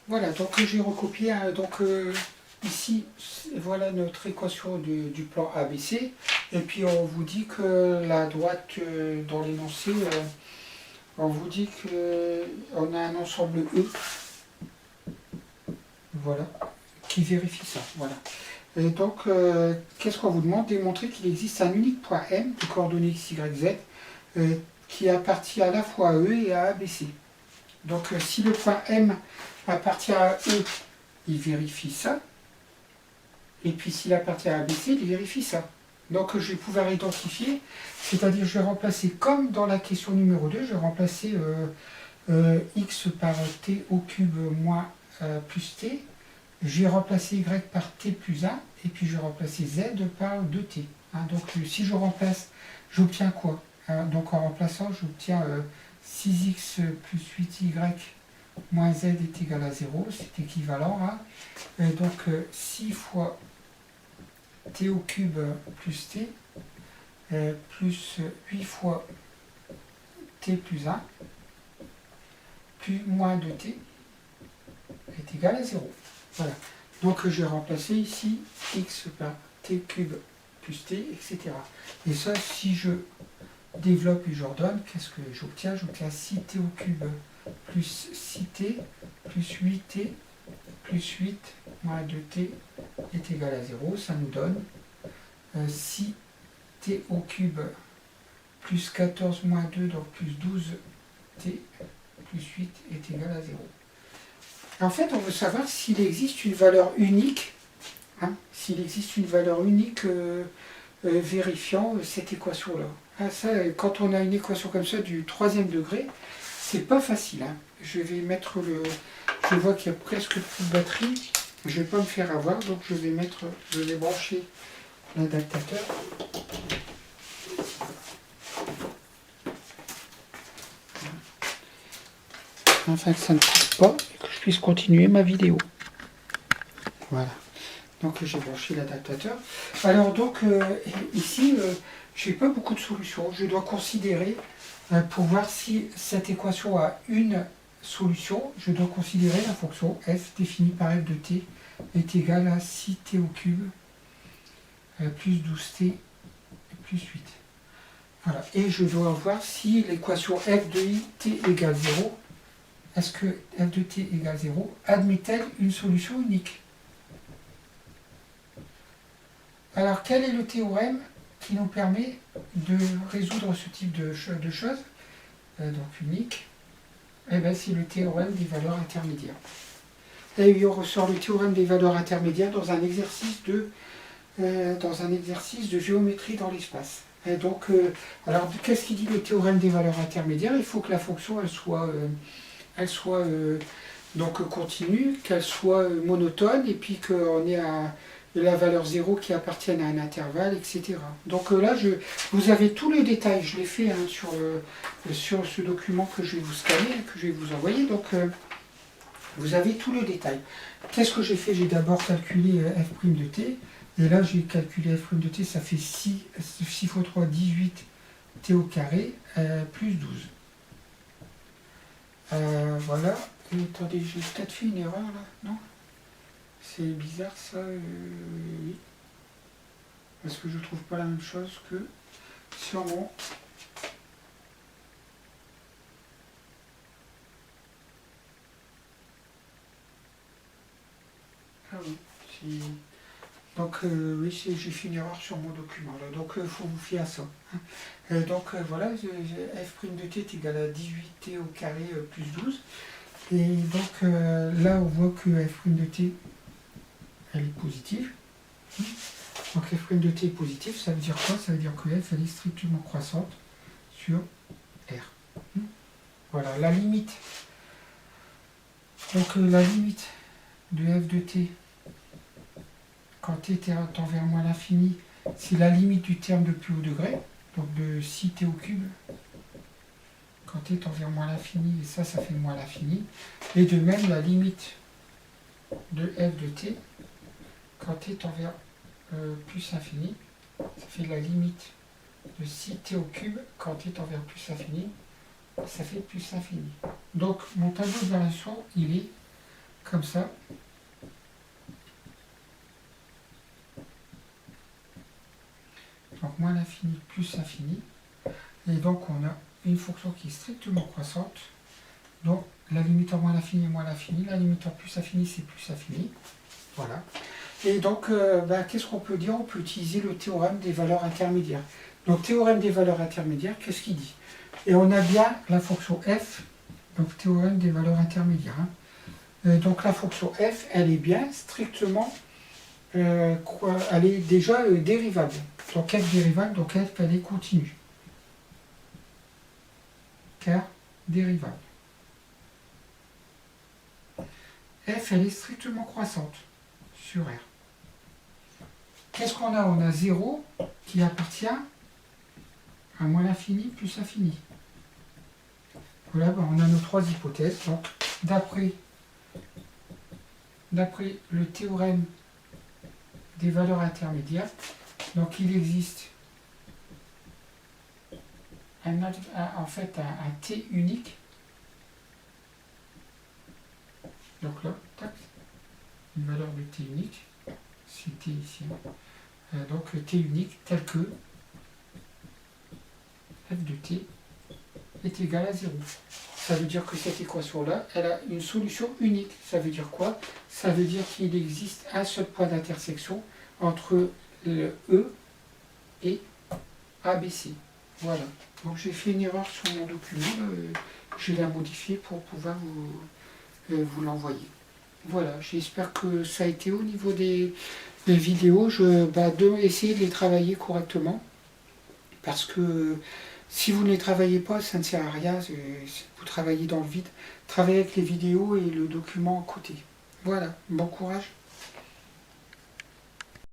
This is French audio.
Voilà, donc j'ai recopié, hein, donc ici, voilà notre équation du plan ABC, et puis on vous dit que la droite dans l'énoncé, on vous dit qu'on a un ensemble E, voilà, qui vérifie ça, voilà. Et donc, qu'est-ce qu'on vous demande? Démontrer qu'il existe un unique point M de coordonnées x, y, z, qui appartient à la fois à E et à ABC. Donc, si le point M appartient à E, il vérifie ça. Et puis s'il appartient à ABC, il vérifie ça. Donc je vais pouvoir identifier, c'est-à-dire je vais remplacer, comme dans la question numéro 2, je vais remplacer x par t au cube moins plus t. Je vais remplacer y par t plus 1, et puis je vais remplacer z par 2t. Hein, donc si je remplace, j'obtiens quoi? Donc en remplaçant, j'obtiens 6x plus 8y moins z est égal à 0, c'est équivalent à donc 6 fois t au cube plus t plus 8 fois t plus 1 plus moins 2t est égal à 0. Voilà. Donc je vais remplacer ici x par t cube plus t, etc. Et ça, si je développe et j'ordonne, qu'est-ce que j'obtiens? J'obtiens 6t au cube plus 6t plus 8t plus 8 moins 2t est égal à 0. Ça nous donne 6t au cube plus 14 moins 2, donc plus 12t plus 8 est égal à 0. En fait, on veut savoir s'il existe une valeur unique, hein, s'il existe une valeur unique vérifiant cette équation-là. Ah, ça, quand on a une équation comme ça du 3e degré, c'est pas facile. Hein. Je vais mettre le... Je vois qu'il y a presque plus de batterie. Je vais pas me faire avoir, donc je vais brancher l'adaptateur. Afin que ça ne coupe pas et que je puisse continuer ma vidéo. Voilà. Donc j'ai branché l'adaptateur. Alors donc ici, je n'ai pas beaucoup de solutions. Je dois considérer, pour voir si cette équation a une solution, je dois considérer la fonction f définie par f de t est égale à 6t au cube plus 12t plus 8. Voilà. Et je dois voir si l'équation f de t égale 0, est-ce que f de t égale 0 admet-elle une solution unique? Alors, quel est le théorème qui nous permet de résoudre ce type de choses? Donc, unique. Eh bien, c'est le théorème des valeurs intermédiaires. Et on ressort le théorème des valeurs intermédiaires dans un exercice de géométrie dans l'espace. Et donc, alors, qu'est-ce qu'il dit le théorème des valeurs intermédiaires? Il faut que la fonction, elle soit donc continue, qu'elle soit monotone, et puis qu'on ait la valeur 0 qui appartienne à un intervalle, etc. Donc là, vous avez tous les détails, je l'ai fait hein, sur ce document que je vais vous scanner, que je vais vous envoyer, donc vous avez tout le détail. Qu'est-ce que j'ai fait? J'ai d'abord calculé f' de t, et là j'ai calculé f' de t, ça fait 6 fois 3, 18 t au carré, plus 12. Voilà, et attendez, j'ai peut-être fait une erreur là, non? C'est bizarre ça, oui. Parce que je trouve pas la même chose que sur mon... Ah oui, donc oui, j'ai fait une erreur sur mon document là, donc il faut vous fier à ça. Hein. Donc voilà, f' de t est égal à 18t au carré plus 12. Et donc là on voit que f' de t elle est positive. Donc f' de t est positif, ça veut dire quoi? Ça veut dire que f elle est strictement croissante sur R. Voilà, la limite. Donc la limite de f de t quand t tend vers moins l'infini, c'est la limite du terme de plus haut degré, donc de 6t au cube. Quand t tend vers moins l'infini, et ça fait moins l'infini. Et de même la limite de f de t quand t tend vers plus infini, ça fait la limite de 6t au cube, quand t tend vers plus infini, ça fait plus infini. Donc mon tableau de variation, il est comme ça. Donc moins l'infini plus l'infini. Et donc on a une fonction qui est strictement croissante. Donc la limite en moins l'infini est moins l'infini, la limite en plus l'infini c'est plus l'infini. Voilà. Et donc qu'est-ce qu'on peut dire? On peut utiliser le théorème des valeurs intermédiaires. Donc théorème des valeurs intermédiaires, qu'est-ce qu'il dit? Et on a bien la fonction f, donc théorème des valeurs intermédiaires. Donc la fonction f, elle est bien strictement, elle est déjà dérivable. Donc f dérivable, donc f elle est continue. Car dérivable. F elle est strictement croissante sur R. Qu'est-ce qu'on a? On a 0 qui appartient à moins l'infini plus l'infini. Voilà, on a nos trois hypothèses. Donc d'après le théorème des valeurs intermédiaires, donc il existe en fait un t unique. Donc là, tac, une valeur de t unique, c'est t ici. Donc t unique tel que f de t est égal à 0. Ça veut dire que cette équation-là, elle a une solution unique. Ça veut dire quoi? Ça veut dire qu'il existe un seul point d'intersection entre le E et ABC. Voilà. Donc j'ai fait une erreur sur mon document. Je l'ai modifié pour pouvoir vous l'envoyer. Voilà. J'espère que ça a été au niveau des vidéos. Essayer de les travailler correctement. Parce que si vous ne les travaillez pas, ça ne sert à rien, vous travaillez dans le vide. Travaillez avec les vidéos et le document à côté. Voilà, bon courage.